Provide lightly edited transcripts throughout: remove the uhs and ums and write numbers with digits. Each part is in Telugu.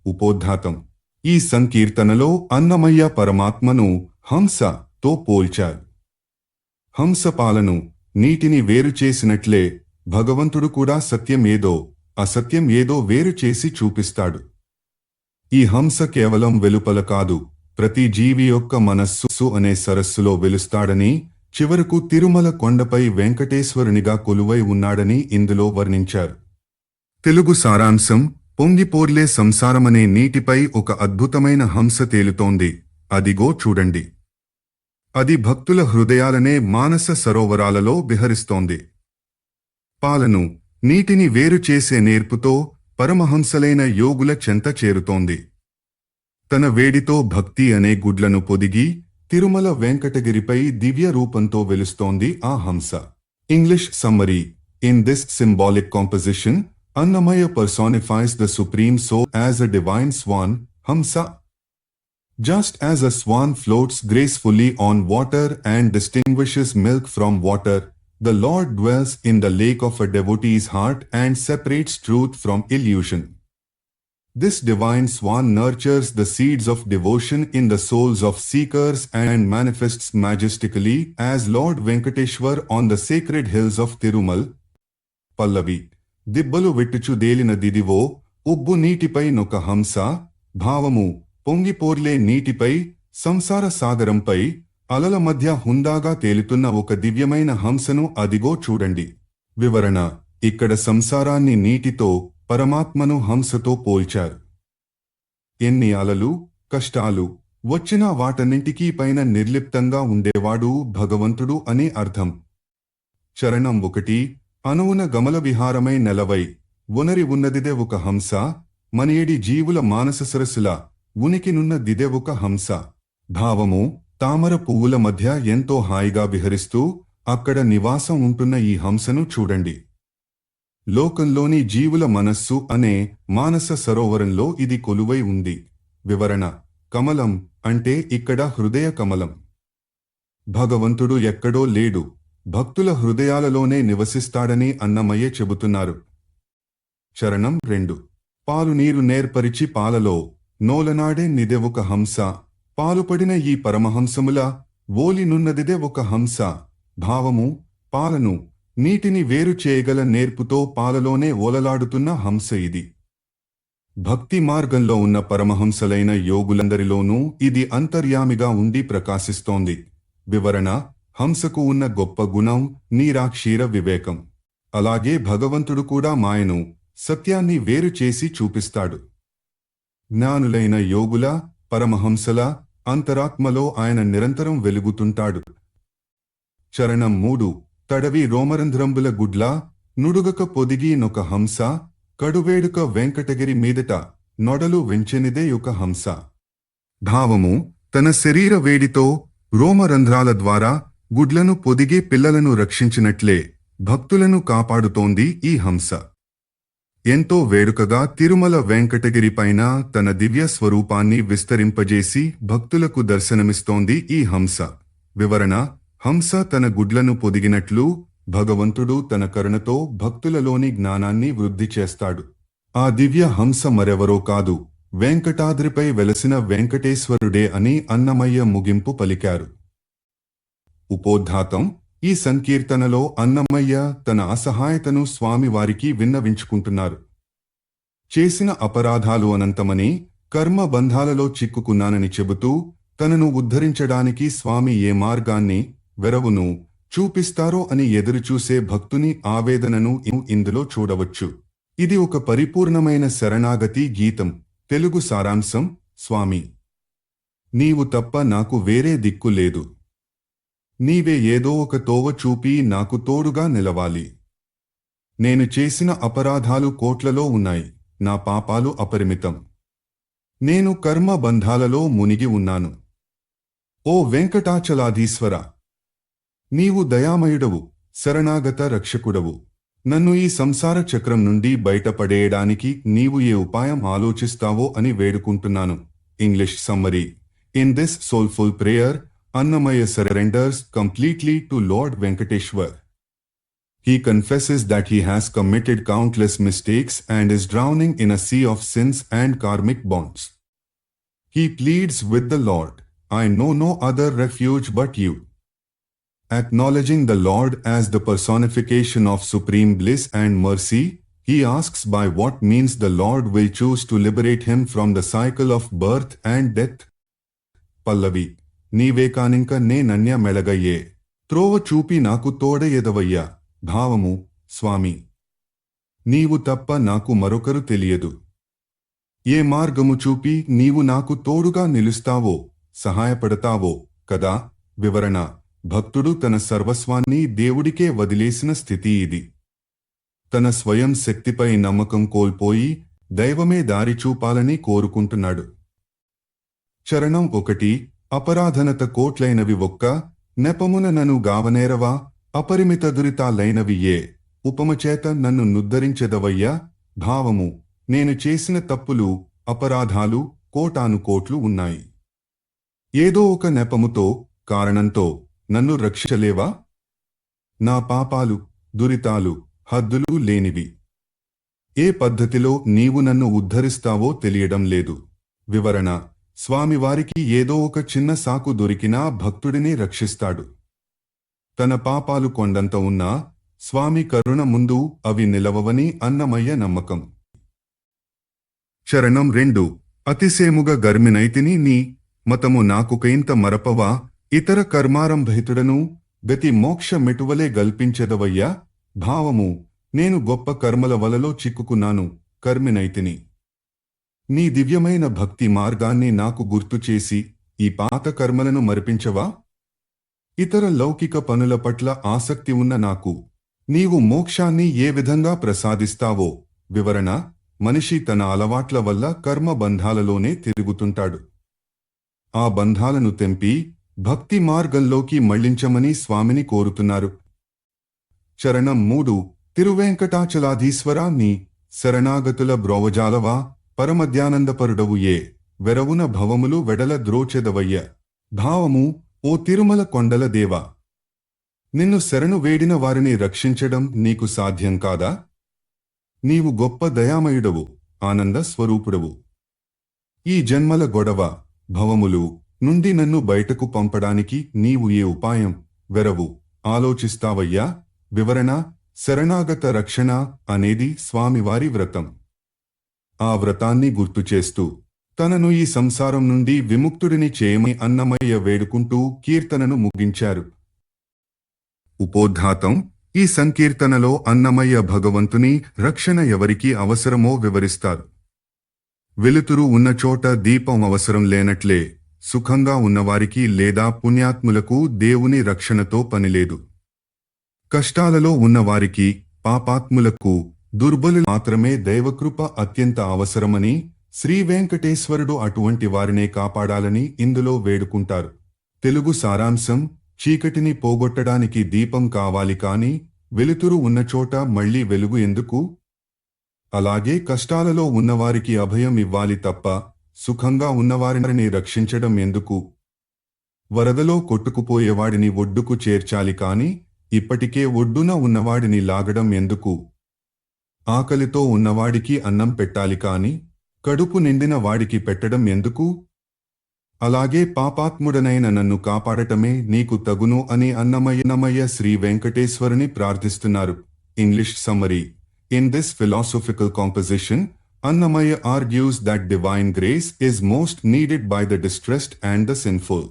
ఉపోద్ఘాతం. ఈ సంకీర్తనలో అన్నమయ్య పరమాత్మను హంసతో పోల్చారు. హంసపాలను నీటిని వేరు చేసినట్లే భగవంతుడు కూడా సత్యం ఏదో అసత్యం ఏదో వేరు చేసి చూపిస్తాడు. ఈ హంస కేవలం వెలుపల కాదు, ప్రతి జీవి యొక్క మనస్సు అనే సరస్సులో వెలుస్తాడని, చివరకు తిరుమల కొండపై వెంకటేశ్వరునిగా కొలువై ఉన్నాడని ఇందులో వర్ణించారు. తెలుగు సారాంశం: పొంగిపోర్లే సంసారమనే నీటిపై ఒక అద్భుతమైన హంస తేలుతోంది. అదిగో చూడండి. అది భక్తుల హృదయాలనే మానస సరోవరాలలో విహరిస్తోంది. పాలను, నీటిని వేరు చేసే నేర్పుతో పరమహంసలైన యోగుల చెంత చేరుతోంది. తన వేడితో భక్తి అనే గుడ్లను పొదిగి తిరుమల వెంకటగిరిపై దివ్య రూపంతో వెలుస్తోంది ఆ హంస. English summary: In this symbolic composition, Annamaya personifies the Supreme Soul as a divine swan, Hamsa. Just as a swan floats gracefully on water and distinguishes milk from water, the Lord dwells in the lake of a devotee's heart and separates truth from illusion. This divine swan nurtures the seeds of devotion in the souls of seekers and manifests majestically as Lord Venkateshwar on the sacred hills of Tirumal. Pallavi. దిబ్బలు వెట్టుచు దేలిన దిదివో ఉబ్బు నీటిపై నొక హంస. భావము: పొంగిపోర్లే నీటిపై, సంసార సాగరంపై, అలల మధ్య హుందాగా తేలుతున్న ఒక దివ్యమైన హంసను అదిగో చూడండి. వివరణ: ఇక్కడ సంసారాన్ని నీటితో, పరమాత్మను హంసతో పోల్చారు. ఎన్ని అలలు, కష్టాలు వచ్చినా వాటన్నింటికీ పైన నిర్లిప్తంగా ఉండేవాడు భగవంతుడు అని అర్థం. చరణం 1. అనువున గమల విహారమై నెలవై ఉనరి ఉన్నదిదే ఒక హంస. మనియేడి జీవుల మానస సరస్సుల ఉనికినున్న దిదే ఒక హంస. భావము: తామర పువ్వుల మధ్య ఎంతో హాయిగా విహరిస్తూ అక్కడ నివాసం ఉంటున్న ఈ హంసను చూడండి. లోకంలోని జీవుల మనస్సు అనే మానస సరోవరంలో ఇది కొలువై ఉంది. వివరణ: కమలం అంటే ఇక్కడ హృదయ కమలం. భగవంతుడు ఎక్కడో లేడు, భక్తుల హృదయాలలోనే నివసిస్తాడని అన్నమయ్య చెబుతున్నారు. చరణం 2. పాలు నీరు నేర్పరిచి పాలలో నోలనాడే నిదే ఒక హంస. పాలుపడిన ఈ పరమహంసముల ఓలినున్నదిదే ఒక హంస. భావము: పాలను, నీటిని వేరు చేయగల నేర్పుతో పాలలోనే ఓలలాడుతున్న హంస ఇది. భక్తి మార్గంలో ఉన్న పరమహంసలైన యోగులందరిలోనూ ఇది అంతర్యామిగా ఉండి ప్రకాశిస్తోంది. వివరణ: హంసకు ఉన్న గొప్ప గుణం నీరాక్షీర వివేకం. అలాగే భగవంతుడు కూడా మాయను, సత్యాన్ని వేరు చేసి చూపిస్తాడు. జ్ఞానులైన యోగుల, పరమహంసల అంతరాత్మలో ఆయన నిరంతరం వెలుగుతుంటాడు. చరణం 3. తడవి రోమరంధ్రంబుల గుడ్ల నుడుగక పొదిగి నొక హంస. కడువేడుక వెంకటగిరి మీదట నొడలు వెంచెనిదే ఒక హంస. భావము: తన శరీర వేడితో రోమరంధ్రాల ద్వారా గుడ్లను పొదిగి పిల్లలను రక్షించినట్లే భక్తులను కాపాడుతోంది ఈ హంస. ఎంతో వేడుకగా తిరుమల వెంకటగిరి పైన తన దివ్య స్వరూపాన్ని విస్తరింపజేసి భక్తులకు దర్శనమిస్తోంది ఈ హంస. వివరణ: హంస తన గుడ్లను పొదిగినట్లు భగవంతుడు తన కరుణతో భక్తులలోని జ్ఞానాన్ని వృద్ధి చేస్తాడు. ఆ దివ్య హంస మరెవరో కాదు, వెంకటాద్రిపై వెలసిన వెంకటేశ్వరుడే అని అన్నమయ్య ముగింపు పలికారు. ఉపోద్ఘాతం. ఈ సంకీర్తనలో అన్నమయ్య తన అసహాయతను స్వామివారికి విన్నవించుకుంటున్నారు. చేసిన అపరాధాలు అనంతమని, కర్మ బంధాలలో చిక్కుకున్నానని చెబుతూ తనను ఉద్ధరించడానికి స్వామి ఏ మార్గాన్ని, వెరవును చూపిస్తారో అని ఎదురుచూసే భక్తుని ఆవేదనను ఇందులో చూడవచ్చు. ఇది ఒక పరిపూర్ణమైన శరణాగతి గీతం. తెలుగు సారాంశం: స్వామి, నీవు తప్ప నాకు వేరే దిక్కు లేదు. నీవే ఏదో ఒక తోవ చూపి నాకు తోడుగా నిలవాలి. నేను చేసిన అపరాధాలు కోట్లలో ఉన్నాయి. నా పాపాలు అపరిమితం. నేను కర్మ బంధాలలో మునిగి ఉన్నాను. ఓ వెంకటాచలాధీశ్వర, నీవు దయామయుడవు, శరణాగత రక్షకుడవు. నన్ను ఈ సంసార చక్రం నుండి బయటపడేయడానికి నీవు ఏ ఉపాయం ఆలోచిస్తావో అని వేడుకుంటున్నాను. English summary. In this soulful prayer, Annamaya surrenders completely to Lord Venkateshwar. He confesses that he has committed countless mistakes and is drowning in a sea of sins and karmic bonds. He pleads with the Lord, I know no other refuge but you. Acknowledging the Lord as the personification of supreme bliss and mercy, he asks by what means the Lord will choose to liberate him from the cycle of birth and death. Pallavi, నీవేకానింక నేనన్య మెళగయ్యే త్రోవ చూపి నాకు తోడ ఎదవయ్యా. భావము, స్వామి, నీవు తప్ప నాకు మరొకరు తెలియదు. ఏ మార్గము చూపి నీవు నాకు తోడుగా నిలుస్తావో, సహాయపడతావో కదా. వివరణ: భక్తుడు తన సర్వస్వాన్ని దేవుడికే వదిలేసిన స్థితి ఇది. తన స్వయం శక్తిపై నమ్మకం కోల్పోయి దైవమే దారి చూపాలని కోరుకుంటున్నాడు. చరణం 1. అపరాధనత కోట్లైనవి ఒక్క నెపమున నను గావనేరవా, అపరిమిత దురితాలైనవి ఏ ఉపమచేత నన్ను నుద్ధరించెదవయ్యా. భావము, నేను చేసిన తప్పులు, అపరాధాలు కోటానుకోట్లు ఉన్నాయి. ఏదో ఒక నెపముతో, కారణంతో నన్ను రక్షించలేవా? నా పాపాలు, దురితాలు హద్దులు లేనివి. ఏ పద్ధతిలో నీవు నన్ను ఉద్ధరిస్తావో తెలియడం లేదు. వివరణ: స్వామివారికి ఏదో ఒక చిన్న సాకు దొరికినా భక్తుడిని రక్షిస్తాడు. తన పాపాలు కొండంత ఉన్నా స్వామి కరుణ ముందు అవి నిలవవని అన్నమయ్య నమ్మకం. చరణం 2. అతిశయముగ గర్మినైతిని నీ మతము నాకుకైంత మరపవా, ఇతర కర్మారంభహితుడను గతి మోక్ష మెటువలే గల్పించెదవయ్యా. భావము, నేను గొప్ప కర్మల వలలో చిక్కుకున్నాను, కర్మినైతిని. నీ దివ్యమైన భక్తి మార్గాన్ని నాకు గుర్తుచేసి ఈ పాత కర్మలను మరిపించవా? ఇతర లౌకిక పనుల పట్ల ఆసక్తి ఉన్న నాకు నీవు మోక్షాన్ని ఏ విధంగా ప్రసాదిస్తావో. వివరణ: మనిషి తన అలవాట్ల వల్ల కర్మ బంధాలలోనే తిరుగుతుంటాడు. ఆ బంధాలను తెంపి భక్తి మార్గంలోకి మళ్లించమని స్వామిని కోరుతున్నారు. చరణం 3. తిరువేంకటాచలాధీశ్వరా, నీ శరణాగతుల బ్రోవజాలవా, పరమధ్యానందపరుడవు ఏ వెరవున భవములు వెడల ద్రోచెదవయ్య. భావము, ఓ తిరుమల కొండల దేవా, నిన్ను శరణు వేడిన వారిని రక్షించడం నీకు సాధ్యం కాదా? నీవు గొప్ప దయామయుడవు, ఆనంద స్వరూపుడవు. ఈ జన్మల గొడవ, భవములు నుండి నన్ను బయటకు పంపడానికి నీవు ఏ ఉపాయం, వెరవు ఆలోచిస్తావయ్యా? వివరణ: శరణాగత రక్షణ అనేది స్వామివారి వ్రతం. ఆ వ్రతాన్ని గుర్తుచేస్తూ తనను ఈ సంసారం నుండి విముక్తుడిని చేయమని అన్నమయ్య వేడుకుంటూ కీర్తనను ముగించారు. ఉపోద్ఘాతం: ఈ సంకీర్తనలో అన్నమయ్య భగవంతుని రక్షణ ఎవరికి అవసరమో వివరిస్తారు. వెలుతురు ఉన్న చోట దీపం అవసరం లేనట్లే సుఖంగా ఉన్నవారికి లేదా పుణ్యాత్ములకు దేవుని రక్షణతో పనిలేదు. కష్టాలలో ఉన్నవారికి, పాపాత్ములకు, దుర్బలు మాత్రమే దైవకృప అత్యంత అవసరమని శ్రీ వెంకటేశ్వరుడు అటువంటి వారినే కాపాడాలని ఇందులో వేడుకుంటారు. తెలుగు సారాంశం: చీకటిని పోగొట్టడానికి దీపం కావాలి కాని వెలుతురు ఉన్నచోట మళ్లీ వెలుగు ఎందుకు? అలాగే కష్టాలలో ఉన్నవారికి అభయం ఇవ్వాలి తప్ప సుఖంగా ఉన్నవారిని రక్షించడం ఎందుకు? వరదలో కొట్టుకుపోయేవాడిని ఒడ్డుకు చేర్చాలి కాని ఇప్పటికే ఒడ్డున ఉన్నవాడిని లాగడం ఎందుకు? ఆకలితో ఉన్నవాడికి అన్నం పెట్టాలి కాని కడుపు నిండిన వాడికి పెట్టడం ఎందుకు? అలాగే పాపాత్ముడనైన నన్ను కాపాడటమే నీకు తగును అని అన్నమయ్య శ్రీ వెంకటేశ్వరుని ప్రార్థిస్తున్నారు. English summary: In this philosophical composition, Annamaya argues that divine grace is most needed by the distressed and the sinful.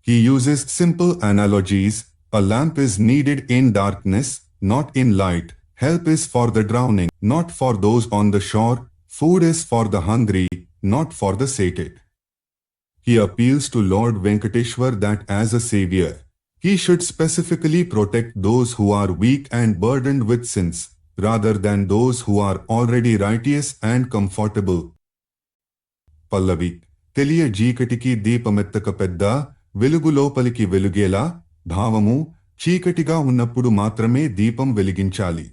He uses simple analogies: a lamp is needed in darkness, not in light. Help is for the drowning, not for those on the shore. Food is for the hungry, not for the sated. He appeals to Lord Venkateshwar that as a savior, he should specifically protect those who are weak and burdened with sins, rather than those who are already righteous and comfortable. Pallavi: తెలియ జీకటికి దీపమెత్తక పెద్ద వెలుగు లోపలికి వెలుగేలా. భావము: చీకటిగా ఉన్నప్పుడు మాత్రమే దీపం వెలిగించాలి.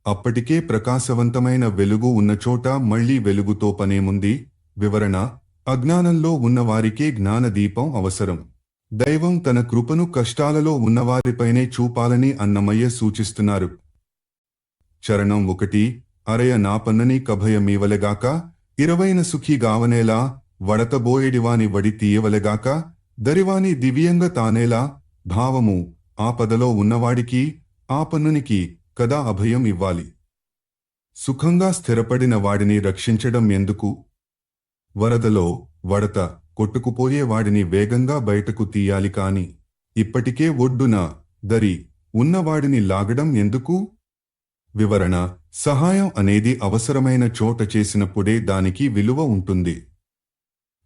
అప్పటికే ప్రకాశవంతమైన వెలుగు ఉన్నచోట మళ్లీ వెలుగుతో పనేముంది? వివరణ: అజ్ఞానంలో ఉన్నవారికే జ్ఞానదీపం అవసరం. దైవం తన కృపను కష్టాలలో ఉన్నవారిపైనే చూపాలని అన్నమయ్య సూచిస్తున్నారు. చరణం 1 అరయ నాపన్నని కభయమీవలెగాక 20న సుఖీగావనేలా వడతబోయేడివాని వడి తీయవలెగాక దరివాని దివ్యంగా తానేలా భావము ఆపదలో ఉన్నవాడికి ఆపన్నునికి కదా అభయం ఇవ్వాలి. సుఖంగా స్థిరపడిన వాడిని రక్షించడం ఎందుకు? వరదలో వడత కొట్టుకుపోయే వాడిని వేగంగా బయటకు తీయాలి కాని ఇప్పటికే ఒడ్డున దరి ఉన్నవాడిని లాగడం ఎందుకు? వివరణ: సహాయం అనేది అవసరమైన చోట చేసినప్పుడే దానికి విలువ ఉంటుంది.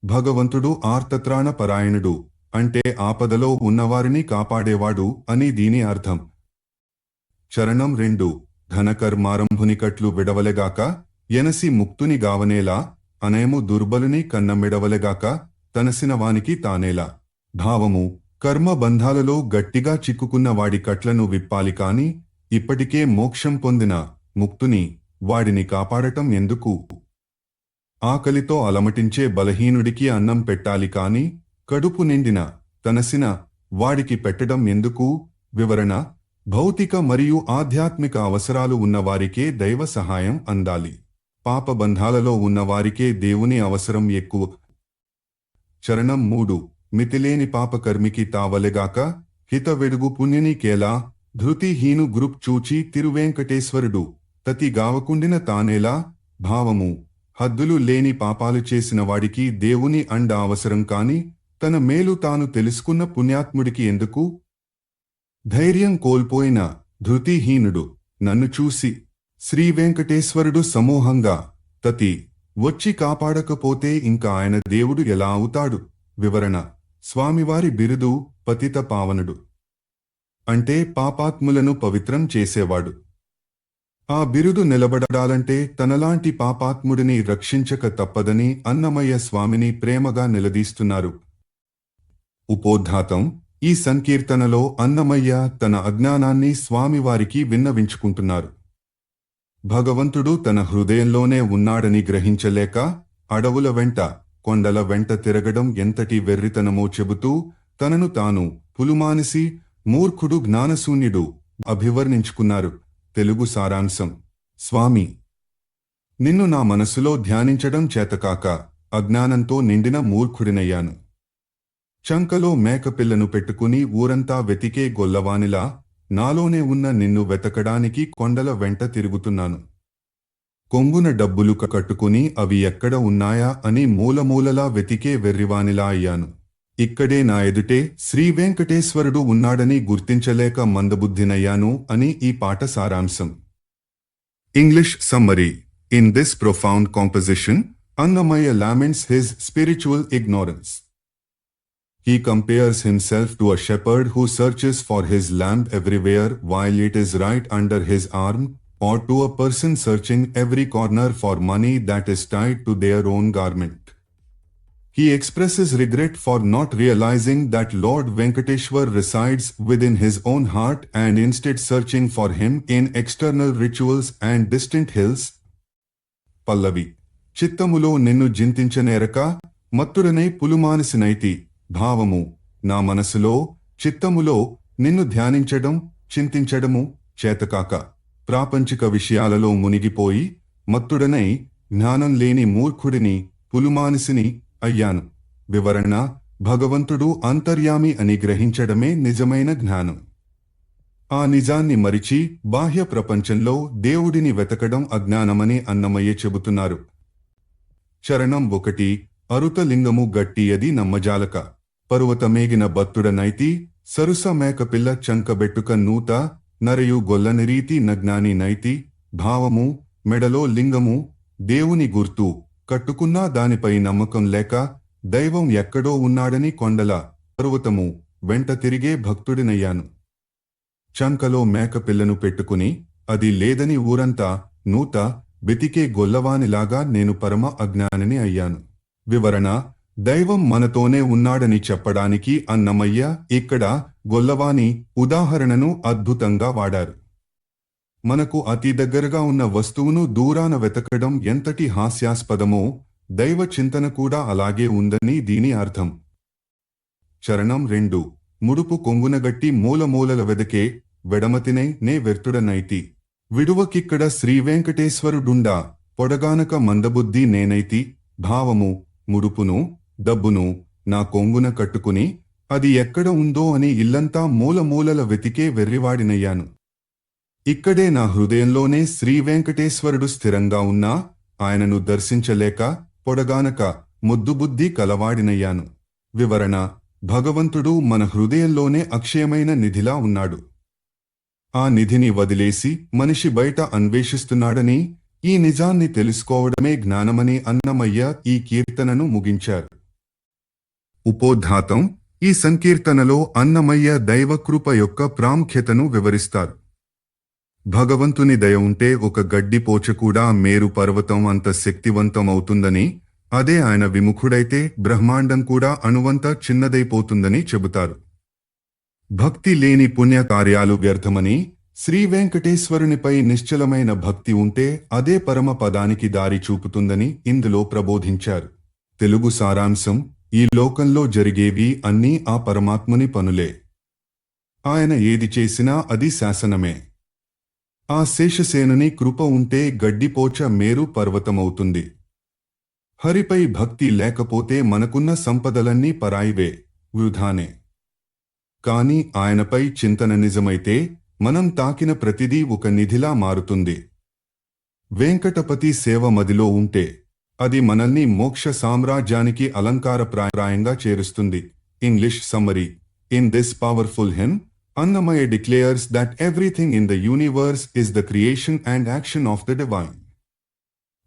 భగవంతుడు ఆర్తత్రాణ పరాయణుడు అంటే ఆపదలో ఉన్నవారిని కాపాడేవాడు అని దీని అర్థం. చరణం 2 ఘనకర్మారంభునికట్లు విడవలెగాక ఎనసి ముక్తుని గావనేలా అనేము దుర్బలుని కన్నమిడవలెగాక తనసిన వానికి తానేలా భావము కర్మ బంధాలలో గట్టిగా చిక్కుకున్న వాడి కట్లను విప్పాలి కాని ఇప్పటికే మోక్షం పొందిన ముక్తుని వాడిని కాపాడటం ఎందుకు? ఆకలితో అలమటించే బలహీనుడికి అన్నం పెట్టాలి కాని కడుపు నిండిన తనసిన వాడికి పెట్టడం ఎందుకు? వివరణ: భౌతిక మరియు ఆధ్యాత్మిక అవసరాలు ఉన్నవారికే దైవ సహాయం అందాలి. పాపబంధాలలో ఉన్నవారికే దేవుని అవసరం ఎక్కువ. చరణం 3 మితిలేని పాపకర్మికి తావలెగాక హిత వెడుగు పుణ్యనికేలా ధృతిహీను గ్రూప్ చూచి తిరువేంకటేశ్వరుడు తతి గావకుండిన తానేలా భావము హద్దులు లేని పాపాలు చేసిన వాడికి దేవుని అండ అవసరం కాని తన మేలు తాను తెలుసుకున్న పుణ్యాత్ముడికి ఎందుకు? ధైర్యం కోల్పోయిన ధృతిహీనుడు నన్ను చూసి శ్రీవేంకటేశ్వరుడు సమూహంగా తతి వచ్చి కాపాడకపోతే ఇంకా ఆయన దేవుడు ఎలా అవుతాడు? వివరణ: స్వామివారి బిరుదు పతిత పావనుడు అంటే పాపాత్ములను పవిత్రం చేసేవాడు. ఆ బిరుదు నిలబడాలంటే తనలాంటి పాపాత్ముడిని రక్షించక తప్పదని అన్నమయ్య స్వామిని ప్రేమగా నిలదీస్తున్నారు. ఉపోద్ఘాతం: ఈ సంకీర్తనలో అన్నమయ్య తన అజ్ఞానాన్ని స్వామివారికి విన్నవించుకుంటున్నారు. భగవంతుడు తన హృదయంలోనే ఉన్నాడని గ్రహించలేక అడవుల వెంట కొండల వెంట తిరగడం ఎంతటి వెర్రితనమో చెబుతూ తనను తాను పులుమానిసి మూర్ఖుడు జ్ఞానశూన్యుడు అభివర్ణించుకున్నారు. తెలుగు సారాంశం: స్వామి, నిన్ను నా మనసులో ధ్యానించడం చేతకాక అజ్ఞానంతో నిండిన మూర్ఖుడినయ్యాను. చంకలో మేకపిల్లను పెట్టుకుని ఊరంతా వెతికే గొల్లవానిలా నాలోనే ఉన్న నిన్ను వెతకడానికి కొండల వెంట తిరుగుతున్నాను. కొంగున డబ్బులు కట్టుకుని అవి ఎక్కడ ఉన్నాయా అని మూలమూలలా వెతికే వెర్రివానిలా అయ్యాను. ఇక్కడే నా ఎదుటే శ్రీవేంకటేశ్వరుడు ఉన్నాడని గుర్తించలేక మందబుద్ధినయ్యాను అని ఈ పాట సారాంశం. English summary: in this profound composition, Annamaya laments his spiritual ignorance. He compares himself to a shepherd who searches for his lamb everywhere while it is right under his arm, or to a person searching every corner for money that is tied to their own garment. He expresses regret for not realizing that Lord Venkateshwar resides within his own heart and instead searching for him in external rituals and distant hills. Pallavi: చిత్తములో నిన్ను జింతించనేరక మత్తుడనై పులుమానసినైతి భావము నా మనసులో చిత్తములో నిన్ను ధ్యానించడం చింతించడము చేతకాక ప్రాపంచిక విషయాలలో మునిగిపోయి మత్తుడనై జ్ఞానం లేని మూర్ఖుడిని పులుమానిసిని అయ్యాను. వివరణ: భగవంతుడు అంతర్యామి అని గ్రహించడమే నిజమైన జ్ఞానం. ఆ నిజాన్ని మరిచి బాహ్య ప్రపంచంలో దేవుడిని వెతకడం అజ్ఞానమని అన్నమయ్య చెబుతున్నారు. చరణం 1 అరుతలింగము గట్టియది నమ్మజాలక పర్వతమేగిన బత్తుడనైతి సరుస మేకపిల్ల చంకబెట్టుక నూత నరయు గొల్లనిరీతి నజ్ఞాని నైతి భావము మెడలో లింగము దేవుని గుర్తు కట్టుకున్నా దానిపై నమ్మకం లేక దైవం ఎక్కడో ఉన్నాడని కొండల పర్వతము వెంట తిరిగే భక్తుడినయ్యాను. చంకలో మేకపిల్లను పెట్టుకుని అది లేదని ఊరంతా నూత వెతికే గొల్లవానిలాగా నేను పరమ అజ్ఞానిని అయ్యాను. వివరణ: దైవం మనతోనే ఉన్నాడని చెప్పడానికి అన్నమయ్య ఇక్కడ గొల్లవాని ఉదాహరణను అద్భుతంగా వాడారు. మనకు అతి దగ్గరగా ఉన్న వస్తువును దూరాన వెతకడం ఎంతటి హాస్యాస్పదమో దైవ చింతన కూడా అలాగే ఉందని దీని అర్థం. చరణం 2 ముడుపు కొంగునగట్టి మూలమూలల వెదకే వెడమతినై నే వెర్తుడనైతి విడువకిక్కడ శ్రీవేంకటేశ్వరుడుండా పొడగానక మందబుద్ధి నేనైతి భావము ముడుపును డబ్బును నా కొంగున కట్టుకుని అది ఎక్కడ ఉందో అని ఇల్లంతా మూలమూలల వెతికే వెర్రివాడినయ్యాను. ఇక్కడే నా హృదయంలోనే శ్రీవేంకటేశ్వరుడు స్థిరంగా ఉన్నా ఆయనను దర్శించలేక పొడగానక ముద్దుబుద్ధి కలవాడినయ్యాను. వివరణ: భగవంతుడు మన హృదయంలోనే అక్షయమైన నిధిలా ఉన్నాడు. ఆ నిధిని వదిలేసి మనిషి బయట అన్వేషిస్తున్నాడని, ఈ నిజాన్ని తెలుసుకోవడమే జ్ఞానమని అన్నమయ్య ఈ కీర్తనను ముగించారు. ఉపోద్ఘాతం: ఈ సంకీర్తనలో అన్నమయ్య దైవకృప యొక్క ప్రాముఖ్యతను వివరిస్తారు. భగవంతుని దయ ఉంటే ఒక గడ్డిపోచ కూడా మేరు పర్వతం అంత శక్తివంతం అవుతుందని, అదే ఆయన విముఖుడైతే బ్రహ్మాండం కూడా అణువంత చిన్నదైపోతుందని చెబుతారు. భక్తి లేని పుణ్యకార్యాలు వ్యర్థమని, శ్రీవేంకటేశ్వరునిపై నిశ్చలమైన భక్తి ఉంటే అదే పరమ పదానికి దారి చూపుతుందని ఇందులో ప్రబోధించారు. తెలుగు సారాంశం: ఈ లోకంలో జరిగేవి అన్నీ ఆ పరమాత్ముని పనులే. ఆయన ఏది చేసినా అది శాసనమే. ఆ శేషసేనుని కృప ఉంటే గడ్డిపోచ మేరు పర్వతమవుతుంది. హరిపై భక్తి లేకపోతే మనకున్న సంపదలన్నీ పరాయివే, వృధానే. కాని ఆయనపై చింతన నిజమైతే మనం తాకిన ప్రతిదీ ఒక నిధిలా మారుతుంది. వెంకటపతి సేవ మదిలో ఉంటే అది మనల్ని మోక్ష సామ్రాజ్యానికి అలంకారప్రాయంగా చేరుస్తుంది. English summary: in this powerful hymn, Annamaya declares that everything in the universe is the creation and action of the divine.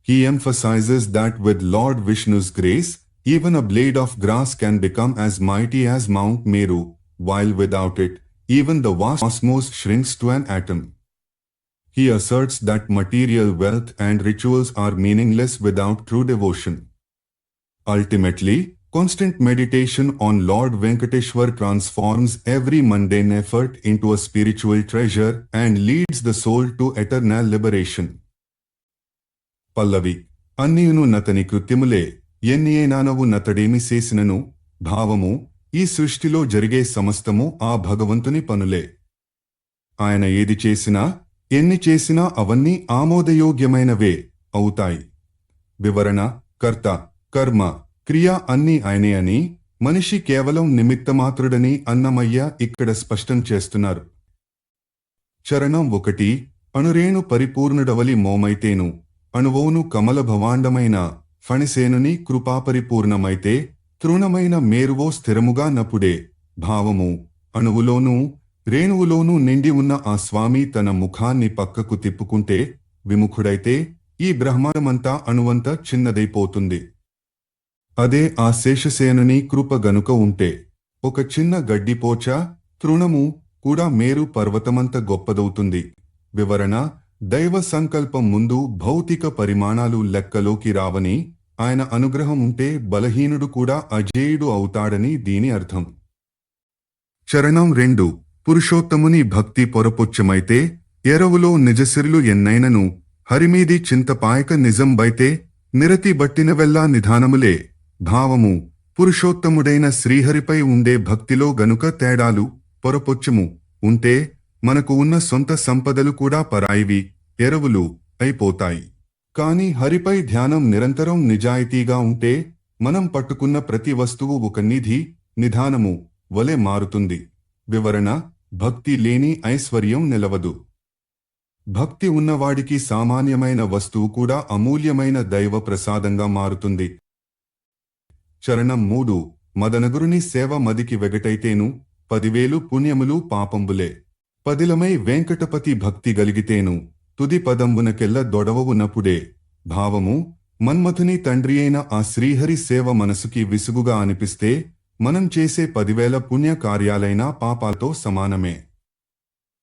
He emphasizes that with Lord Vishnu's grace, even a blade of grass can become as mighty as Mount Meru, while without it, even the vast cosmos shrinks to an atom. He asserts that material wealth and rituals are meaningless without true devotion. Ultimately, constant meditation on Lord Venkateshwar transforms every mundane effort into a spiritual treasure and leads the soul to eternal liberation. పల్లవి: అన్నియును నతని కృత్యములే, ఎన్నియేనానవు నతడేమి చేసినను. భావము: ఈ సృష్టిలో జరిగే సమస్తము ఆ భగవంతుని పనులే. ఆయన ఏది చేసినా, ఎన్ని చేసినా అవన్నీ ఆమోదయోగ్యమైనవే అవుతాయి. వివరణ: కర్త, కర్మ, క్రియ అన్నీ ఆయనే అని, మనిషి కేవలం నిమిత్తమాత్రుడని అన్నమయ్య ఇక్కడ స్పష్టం చేస్తున్నారు. చరణం 1 అణురేణు పరిపూర్ణుడవలి మోమైతేను అణువోను కమల భవాండమైన ఫణిసేనుని కృపాపరిపూర్ణమైతే తృణమైన మేరువో స్థిరముగా నప్పుడే. భావము: అణువులోనూ రేణువులోనూ నిండి ఉన్న ఆ స్వామి తన ముఖాన్ని పక్కకు తిప్పుకుంటే, విముఖుడైతే ఈ బ్రహ్మాండమంతా అణువంత చిన్నదైపోతుంది. అదే ఆ శేషసేనుని కృప గనుక ఉంటే ఒక చిన్న గడ్డిపోచ, తృణము కూడా మేరు పర్వతమంత గొప్పదవుతుంది. వివరణ: దైవ సంకల్పం ముందు భౌతిక పరిమాణాలు లెక్కలోకి రావని, ఆయన అనుగ్రహం ఉంటే బలహీనుడు కూడా అజేయుడు అవుతాడని దీని అర్థం. చరణం 2 పురుషోత్తముని భక్తి పొరపొచ్చమైతే ఎరవులో నిజసిరులు ఎన్నైనను, హరిమీది చింతపాయక నిజం బైతే నిరతి బట్టినవెల్లా నిధానములే. భావము: పురుషోత్తముడైన శ్రీహరిపై ఉండే భక్తిలో గనుక తేడాలు, పొరపొచ్చము ఉంటే మనకు ఉన్న సొంత సంపదలు కూడా పరాయివి, ఎరవులు అయిపోతాయి. కాని హరిపై ధ్యానం నిరంతరం నిజాయితీగా ఉంటే మనం పట్టుకున్న ప్రతి వస్తువు ఒక నిధి, నిధానము వలె మారుతుంది. వివరణ: భక్తి లేని ఐశ్వర్యం నిలవదు. భక్తి ఉన్నవాడికి సామాన్యమైన వస్తువు కూడా అమూల్యమైన దైవ ప్రసాదంగా మారుతుంది. చరణం 3 మదనగురుని సేవ మదికి వెగటైతేను 10,000 పుణ్యములు పాపంబులే. పదిలమై వెంకటపతి భక్తి గలిగితేను తుది పదంబునకెల్ల దొడవవునప్పుడే. భావము: మన్మథుని తండ్రి అయిన ఆ శ్రీహరి సేవ మనసుకి విసుగుగా అనిపిస్తే మనం చేసే 10,000 పుణ్య కార్యాలైనా పాపాలతో సమానమే.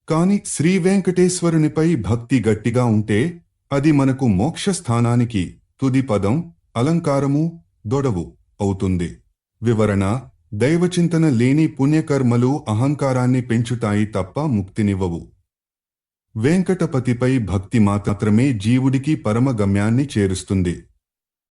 కాని శ్రీవేంకటేశ్వరునిపై భక్తి గట్టిగా ఉంటే అది మనకు మోక్షస్థానానికి తుది పదం, అలంకారము, దొడవు అవుతుంది. వివరణ: దైవచింతన లేని పుణ్యకర్మలు అహంకారాన్ని పెంచుతాయి తప్ప ముక్తినివ్వవు. వెంకటపతిపై భక్తి మాత్రమే జీవుడికి పరమ గమ్యాన్ని చేరుస్తుంది.